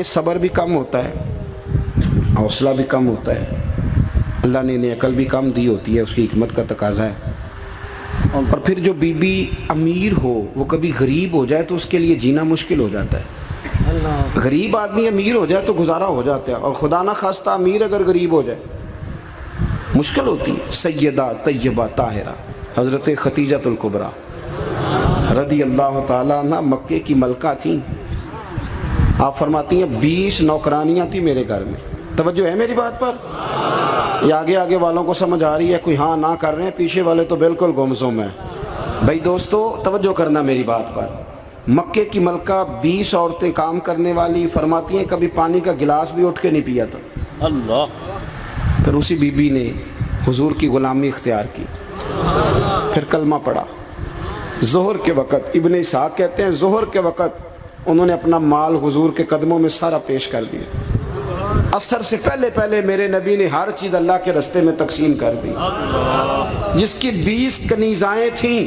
صبر بھی کم ہوتا ہے، حوصلہ بھی کم ہوتا ہے، اللہ نے انہیں عقل بھی کم دی ہوتی ہے، اس کی حکمت کا تقاضا ہے۔ اور پھر جو بی بی امیر ہو وہ کبھی غریب ہو جائے تو اس کے لیے جینا مشکل ہو جاتا ہے۔ غریب آدمی امیر ہو جائے تو گزارا ہو جاتا ہے، اور خدا نہ خواستہ امیر اگر غریب ہو جائے مشکل ہوتی ہے۔ سیدہ طیبہ طاہرہ حضرت ختیجہ الکبریٰ رضی اللہ تعالیٰ عنہ مکے کی ملکہ تھیں۔ آپ فرماتی ہیں 20 نوکرانیاں تھیں میرے گھر میں۔ توجہ ہے میری بات پر؟ یہ آگے آگے والوں کو سمجھ آ رہی ہے، کوئی ہاں نہ کر رہے ہیں، پیچھے والے تو بالکل گمسم ہیں۔ بھائی دوستو توجہ کرنا میری بات پر۔ مکے کی ملکہ 20 عورتیں کام کرنے والی، فرماتی ہیں کبھی پانی کا گلاس بھی اٹھ کے نہیں پیا تھا۔ اللہ۔ پھر اسی بی بی نے حضور کی غلامی اختیار کی، پھر کلمہ پڑھا۔ ظہر کے وقت ابن اسحاق کہتے ہیں ظہر کے وقت انہوں نے اپنا مال حضور کے قدموں میں سارا پیش کر دیا۔ عصر سے پہلے پہلے میرے نبی نے ہر چیز اللہ کے رستے میں تقسیم کر دی۔ جس کی 20 کنیزائیں تھیں،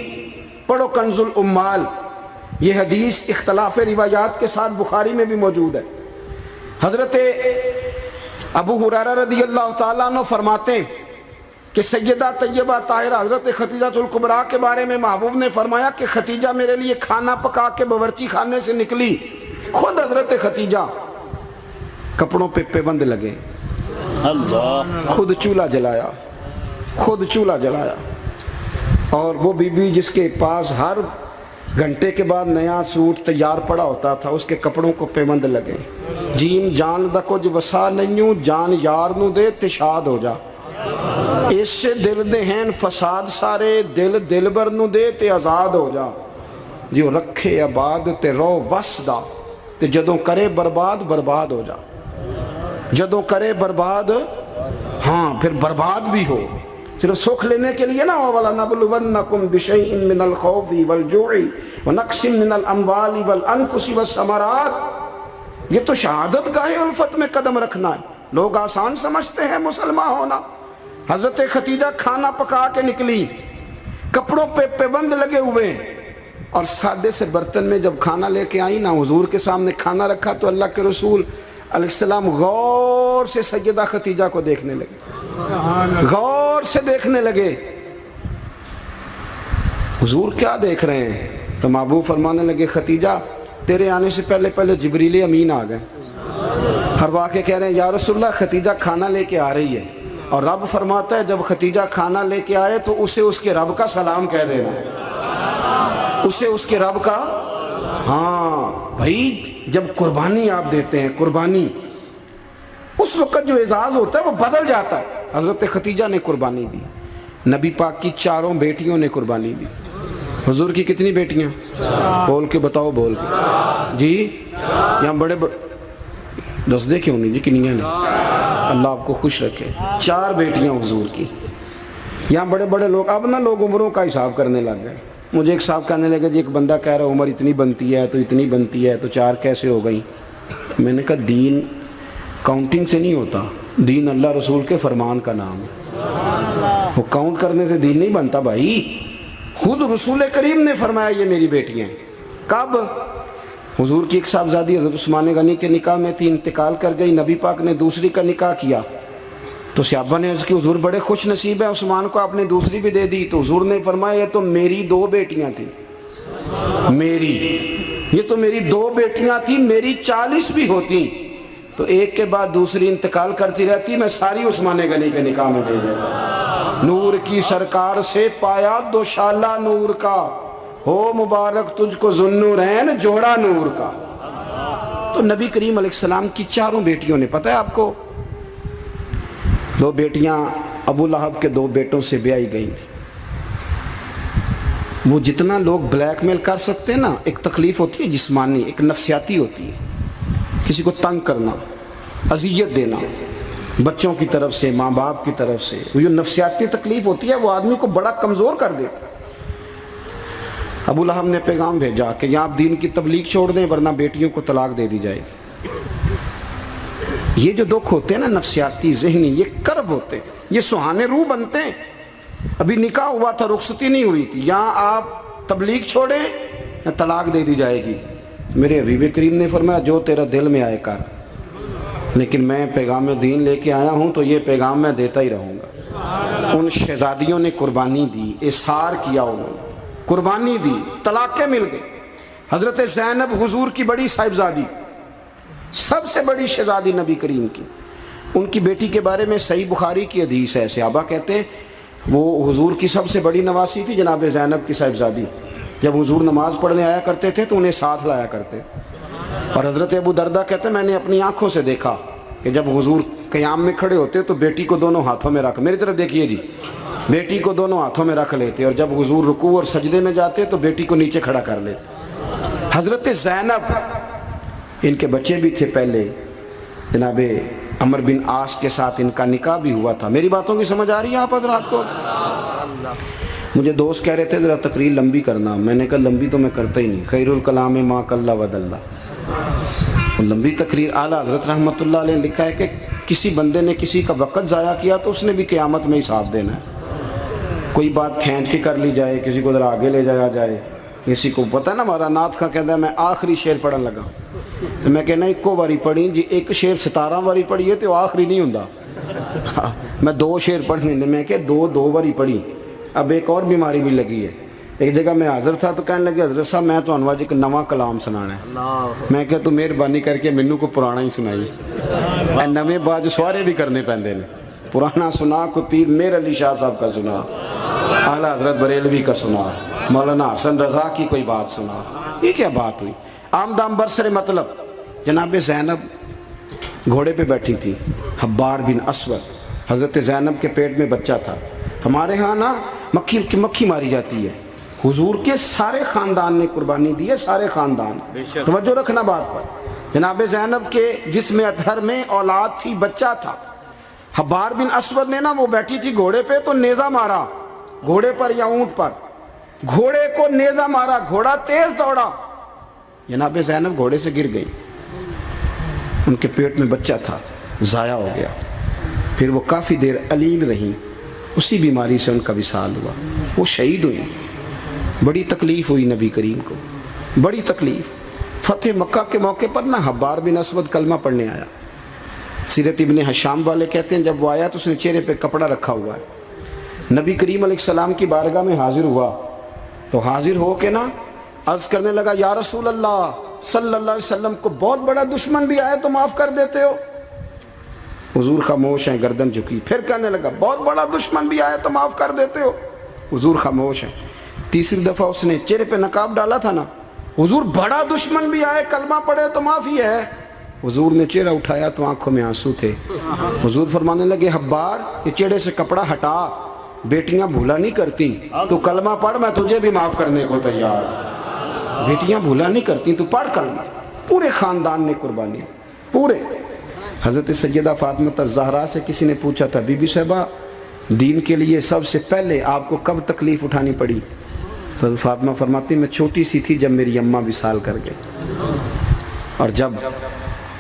پڑھو کنز الاموال، یہ حدیث اختلاف روایات کے ساتھ بخاری میں بھی موجود ہے۔ حضرت ابو ہریرہ رضی اللہ تعالیٰ عنہ فرماتے ہیں کہ سیدہ طیبہ طاہرہ حضرت ختیجہ الکبریٰ کے بارے میں محبوب نے فرمایا کہ ختیجہ میرے لیے کھانا پکا کے باورچی خانے سے نکلی، خود حضرت ختیجہ کپڑوں پہ پیوند لگے، خود چولہا جلایا، خود چولہا جلایا۔ اور وہ بی بی جس کے پاس ہر گھنٹے کے بعد نیا سوٹ تیار پڑا ہوتا تھا، اس کے کپڑوں کو پیوند لگے۔ جیم جان دا کچھ وسا نہیں، جان یار نو دے تشاد ہو جا، اس سے دل دے ہیں فساد سارے، دل دل بر نو دے تے آزاد ہو جا۔ جو رکھے آباد تے رو وسدا، تے جدوں کرے برباد برباد ہو جا۔ جدوں کرے برباد، ہاں پھر برباد بھی ہو۔ صرف سکھ لینے کے لیے نہ ہو، وَلَنَبْلُوَنَّكُمْ بِشَيْءٍ مِّنَ الْخَوْفِ وَالْجُوعِ وَنَقْصٍ مِّنَ الْأَمْوَالِ وَالْأَنفُسِ وَالثَّمَرَاتِ۔ یہ تو شہادت گاہ الفت میں قدم رکھنا ہے۔ لوگ آسان سمجھتے ہیں مسلمان ہونا۔ حضرت ختیجہ کھانا پکا کے نکلی، کپڑوں پہ پیوند لگے ہوئے، اور سادے سے برتن میں جب کھانا لے کے آئی نا، حضور کے سامنے کھانا رکھا تو اللہ کے رسول علیہ السلام غور سے سیدہ ختیجہ کو دیکھنے لگے، غور سے دیکھنے لگے۔ حضور کیا دیکھ رہے ہیں؟ تو محبوب فرمانے لگے ختیجہ تیرے آنے سے پہلے پہلے جبریل امین آ گئے۔ ہر واقع کہہ رہے ہیں یا رسول اللہ ختیجہ کھانا لے کے آ رہی ہے، اور رب فرماتا ہے جب ختیجہ کھانا لے کے آئے تو اسے اس کے رب کا سلام کہہ دینا، اسے اس کے رب کا۔ ہاں بھائی جب قربانی آپ دیتے ہیں، قربانی اس وقت جو اعزاز ہوتا ہے وہ بدل جاتا ہے۔ حضرت ختیجہ نے قربانی دی، نبی پاک کی 4 بیٹیوں نے قربانی دی۔ حضور کی کتنی بیٹیاں؟ بول کے بتاؤ، بول کے جی۔ یہاں بڑے دس دے کیوں نہیں جی، کنیاں نے؟ اللہ آپ کو خوش رکھے۔ 4 بیٹیاں حضور کی۔ یہاں بڑے بڑے لوگ، اب نہ لوگ عمروں کا حساب کرنے لگ گئے۔ مجھے ایک صاحب کہنے لگے جی ایک بندہ کہہ رہا عمر اتنی بنتی ہے تو اتنی بنتی ہے تو 4 کیسے ہو گئی؟ میں نے کہا دین کاؤنٹنگ سے نہیں ہوتا، دین اللہ رسول کے فرمان کا نام ہے۔ وہ کاؤنٹ کرنے سے دین نہیں بنتا بھائی۔ خود رسول کریم نے فرمایا یہ میری بیٹیاں ہیں۔ کب؟ حضور کی ایک صاحبزادی حضرت عثمان غنی کے نکاح میں تھی، انتقال کر گئی، نبی پاک نے دوسری کا نکاح کیا تو صحابہ نے عرض کی حضور بڑے خوش نصیب ہیں، عثمان کو آپ نے دوسری بھی دے دی۔ تو حضور نے فرمایا یہ تو میری 2 بیٹیاں تھیں، یہ تو میری 2 بیٹیاں تھیں، میری 40 بھی ہوتی تو ایک کے بعد دوسری انتقال کرتی رہتی، میں ساری عثمان غنی کے نکاح میں دے دیتا۔ نور کی سرکار سے پایا دوشالہ نور کا، ہو مبارک تجھ کو ذوالنورین جوڑا نور کا۔ تو نبی کریم علیہ السلام کی 4 بیٹیوں نے، پتہ ہے آپ کو 2 بیٹیاں ابو لہب کے 2 بیٹوں سے بیائی گئی تھی۔ وہ جتنا لوگ بلیک میل کر سکتے ہیں نا، ایک تکلیف ہوتی ہے جسمانی، ایک نفسیاتی ہوتی ہے، کسی کو تنگ کرنا، اذیت دینا، بچوں کی طرف سے، ماں باپ کی طرف سے، وہ جو نفسیاتی تکلیف ہوتی ہے وہ آدمی کو بڑا کمزور کر دیتا ہے۔ ابو لہب نے پیغام بھیجا کہ یہاں آپ دین کی تبلیغ چھوڑ دیں ورنہ بیٹیوں کو طلاق دے دی جائے گی۔ یہ جو دکھ ہوتے ہیں نا نفسیاتی ذہنی، یہ کرب ہوتے ہیں، یہ سہانے روح بنتے ہیں۔ ابھی نکاح ہوا تھا، رخصتی نہیں ہوئی تھی، یہاں آپ تبلیغ چھوڑیں یا طلاق دے دی جائے گی۔ میرے حبیب کریم نے فرمایا جو تیرا دل میں آئے کر، لیکن میں پیغام دین لے کے آیا ہوں تو یہ پیغام میں دیتا ہی رہوں گا۔ ان شہزادیوں نے قربانی دی، اصرار کیا، انہوں نے قربانی دی، طلاقیں مل گئی۔ حضرت زینب حضور کی بڑی صاحبزادی، سب سے بڑی شہزادی نبی کریم کی، ان کی بیٹی کے بارے میں صحیح بخاری کی حدیث ہے، صحابہ کہتے ہیں وہ حضور کی سب سے بڑی نواسی تھی جناب زینب کی صاحبزادی۔ جب حضور نماز پڑھنے آیا کرتے تھے تو انہیں ساتھ لایا کرتے، اور حضرت ابو دردہ کہتے ہیں میں نے اپنی آنکھوں سے دیکھا کہ جب حضور قیام میں کھڑے ہوتے تو بیٹی کو دونوں ہاتھوں میں رکھ، میری طرف دیکھیے جی، بیٹی کو دونوں ہاتھوں میں رکھ لیتے، اور جب حضور رکوع اور سجدے میں جاتے تو بیٹی کو نیچے کھڑا کر لیتے۔ حضرت زینب، ان کے بچے بھی تھے پہلے، جناب عمر بن عاص کے ساتھ ان کا نکاح بھی ہوا تھا۔ میری باتوں کی سمجھ آ رہی ہے آپ حضرات کو؟ مجھے دوست کہہ رہے تھے ذرا تقریر لمبی کرنا، میں نے کہا لمبی تو میں کرتا ہی نہیں، خیر الکلام ما قل ودل۔ لمبی تقریر، اعلیٰ حضرت رحمۃ اللہ علیہ نے لکھا ہے کہ کسی بندے نے کسی کا وقت ضائع کیا تو اس نے بھی قیامت میں حساب دینا ہے۔ کوئی بات کھینچ کے کر لی جائے، کسی کو ذرا آگے لے جایا جائے، کسی کو پتہ ہے نا ہمارا نعت کا کہتا ہے میں آخری شعر پڑھن لگا تو میں کہنا ایک باری پڑھی جی، ایک شعر 17 باری پڑھی ہے تو آخری نہیں ہوں، میں 2 شعر پڑھنے میں کہ 2 باری پڑھی۔ اب ایک اور بیماری بھی لگی ہے، ایک جگہ میں حاضر تھا تو کہنے لگے حضرت صاحب میں تو انواج ایک نواں کلام سنانا ہے، میں کہ تو مہربانی کر کے مینوں کو پرانا ہی سنائی، اے نویں باج سوارے بھی کرنے پیندے نے، پرانا سنا، کوئی پیر میر علی شاہ صاحب کا سنا، اعلیٰ حضرت بریلوی کا سنا، مولانا حسن رضا کی کوئی بات سنا، یہ کیا بات ہوئی؟ آمدام برسر مطلب جناب زینب گھوڑے پہ بیٹھی تھی، حبار بن اسود، حضرت زینب کے پیٹ میں بچہ تھا۔ ہمارے ہاں نا مکھی ماری جاتی ہے، حضور کے سارے خاندان نے قربانی دی ہے، سارے خاندان، توجہ رکھنا بات پر۔ جناب زینب کے جسم اطہر میں اولاد تھی، بچہ تھا۔ حبار بن اسود نے نا، وہ بیٹھی تھی گھوڑے پہ تو نیزہ مارا، گھوڑے پر یا اونٹ پر، گھوڑے کو نیزہ مارا، گھوڑا تیز دوڑا، جناب زینب گھوڑے سے گر گئی، ان کے پیٹ میں بچہ تھا، ضائع ہو گیا۔ پھر وہ کافی دیر علیل رہیں، اسی بیماری سے ان کا وصال ہوا، وہ شہید ہوئی۔ بڑی تکلیف ہوئی نبی کریم کو، بڑی تکلیف۔ فتح مکہ کے موقع پر نا حبار بن اسود کلمہ پڑھنے آیا، سیرت ابن حشام والے کہتے ہیں جب وہ آیا تو اس نے چہرے پہ کپڑا رکھا ہوا ہے، نبی کریم علیہ السلام کی بارگاہ میں حاضر ہوا تو حاضر ہو کے نا عرض کرنے لگا یا رسول اللہ صلی اللہ علیہ وسلم کو بہت بڑا دشمن بھی آئے تو معاف کر دیتے ہو؟ حضور خاموش ہیں، گردن جھکی۔ پھر کہنے لگا بہت بڑا دشمن بھی آئے تو معاف کر دیتے ہو؟ حضور خاموش ہیں۔ تیسری دفعہ اس نے چہرے پہ نقاب ڈالا تھا نا، حضور بڑا دشمن بھی آئے کلمہ پڑھے تو معافی ہے؟ حضور نے چہرہ اٹھایا تو آنکھوں میں آنسو تھے۔ حضور فرمانے لگے حبار یہ چہرے سے کپڑا ہٹا، بیٹیاں بھولا نہیں کرتی، تو کلمہ پڑھ میں تجھے بھی معاف کرنے کو تیار۔ بیٹیاں بھولا نہیں کرتی، تو پڑھ کلمہ۔ پورے خاندان نے قربانی، پورے۔ حضرت سیدہ فاطمہ الزہرا سے کسی نے پوچھا تھا بی بی صاحبہ دین کے لیے سب سے پہلے آپ کو کب تکلیف اٹھانی پڑی؟ تو حضرت فاطمہ فرماتی میں چھوٹی سی تھی جب میری اماں وصال کر گئے، اور جب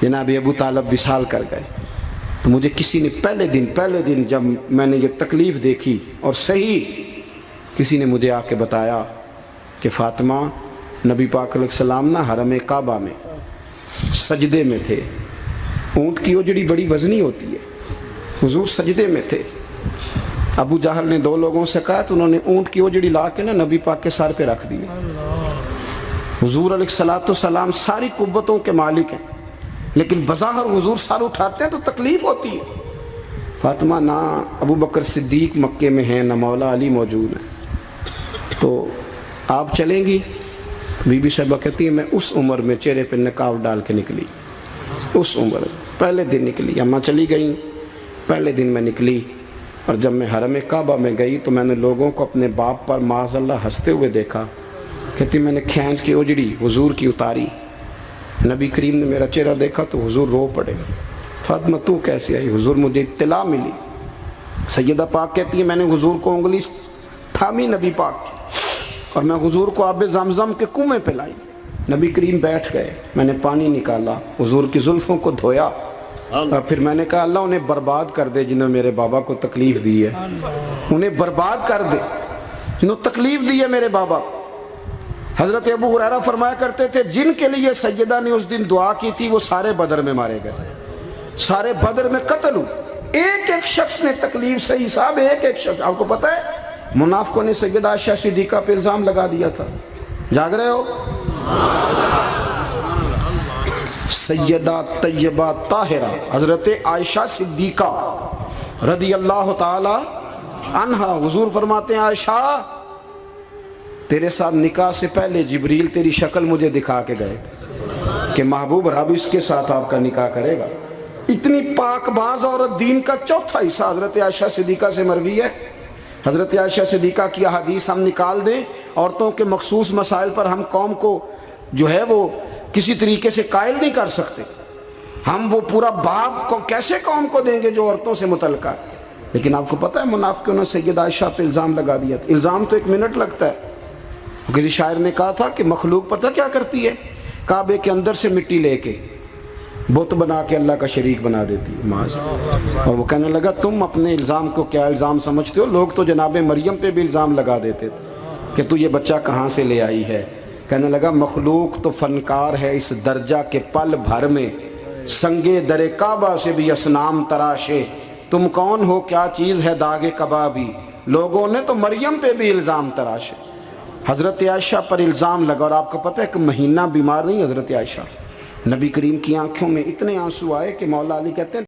جناب ابو طالب وصال کر گئے تو مجھے کسی نے پہلے دن جب میں نے یہ تکلیف دیکھی اور صحیح کسی نے مجھے آ کے بتایا کہ فاطمہ نبی پاک علیہ السلام نا حرم کعبہ میں سجدے میں تھے، اونٹ کی اوجڑی بڑی وزنی ہوتی ہے، حضور سجدے میں تھے، ابو جہل نے 2 لوگوں سے کہا تو انہوں نے اونٹ کی اوجڑی لا کے نا نبی پاک کے سر پہ رکھ دی۔ حضور علیہ السلام ساری قوتوں کے مالک ہیں، لیکن بظاہر حضور سر اٹھاتے ہیں تو تکلیف ہوتی ہے۔ فاطمہ نہ ابو بکر صدیق مکے میں ہیں، نہ مولا علی موجود ہیں، تو آپ چلیں گی؟ بی بی صاحبہ کہتی ہے میں اس عمر میں چہرے پہ نقاب ڈال کے نکلی، اس عمر پہلے دن نکلی، اماں چلی گئیں، پہلے دن میں نکلی، اور جب میں حرم کعبہ میں گئی تو میں نے لوگوں کو اپنے باپ پر معاذ اللہ ہنستے ہوئے دیکھا۔ کہتی میں نے کھینچ کے اوجڑی حضور کی اتاری، نبی کریم نے میرا چہرہ دیکھا تو حضور رو پڑے۔ فاطمہ تو کیسے آئی؟ حضور مجھے اطلاع ملی۔ سیدہ پاک کہتی ہے میں نے حضور کو انگلی تھامی نبی پاک کی، اور میں حضور کو آب زمزم کے کنویں پہ لائی، نبی کریم بیٹھ گئے، میں نے پانی نکالا، حضور کی زلفوں کو دھویا، اور پھر میں نے کہا اللہ انہیں برباد کر دے جنہوں میرے بابا کو تکلیف دی ہے، انہیں برباد کر دے جنہوں تکلیف دی ہے میرے بابا۔ حضرت ابو ہریرہ فرمایا کرتے تھے جن کے لیے سیدہ نے اس دن دعا کی تھی وہ سارے بدر میں مارے گئے، سارے بدر میں قتل ہوئے، ایک ایک شخص نے تکلیف صحیح صاحب، ایک ایک شخص. آپ کو پتہ ہے منافقوں نے سیدہ عائشہ صدیقہ پہ الزام لگا دیا تھا. جاگ رہے ہو؟ سیدہ طیبہ طاہرہ حضرت عائشہ صدیقہ رضی اللہ تعالی عنہا، حضور فرماتے ہیں عائشہ تیرے ساتھ نکاح سے پہلے جبریل تیری شکل مجھے دکھا کے گئے تھے کہ محبوب رب اس کے ساتھ آپ کا نکاح کرے گا. اتنی پاک باز عورت، دین کا چوتھا حصہ حضرت عائشہ صدیقہ سے مروی ہے. حضرت عائشہ صدیقہ کی احادیث ہم نکال دیں، عورتوں کے مخصوص مسائل پر ہم قوم کو جو ہے وہ کسی طریقے سے قائل نہیں کر سکتے. ہم وہ پورا باب کو کیسے قوم کو دیں گے جو عورتوں سے متعلقہ ہے. لیکن آپ کو پتہ ہے منافقوں نے سیدہ عائشہ پہ الزام لگا دیا تھا. الزام تو 1 منٹ لگتا ہے. کسی شاعر نے کہا تھا کہ مخلوق پتہ کیا کرتی ہے، کعبے کے اندر سے مٹی لے کے بت بنا کے اللہ کا شریک بنا دیتی ہے. اور وہ کہنے لگا تم اپنے الزام کو کیا الزام سمجھتے ہو؟ لوگ تو جناب مریم پہ بھی الزام لگا دیتے تھے کہ تو یہ بچہ کہاں سے لے آئی ہے. کہنے لگا مخلوق تو فنکار ہے اس درجہ کے پل بھر میں، سنگے در کعبہ سے بھی اصنام تراشے. تم کون ہو، کیا چیز ہے داغ کبابی، لوگوں نے تو مریم پہ بھی الزام تراشے. حضرت عائشہ پر الزام لگا. اور آپ کو پتہ ہے کہ مہینہ بیمار نہیں حضرت عائشہ. نبی کریم کی آنکھوں میں اتنے آنسو آئے کہ مولا علی کہتے ہیں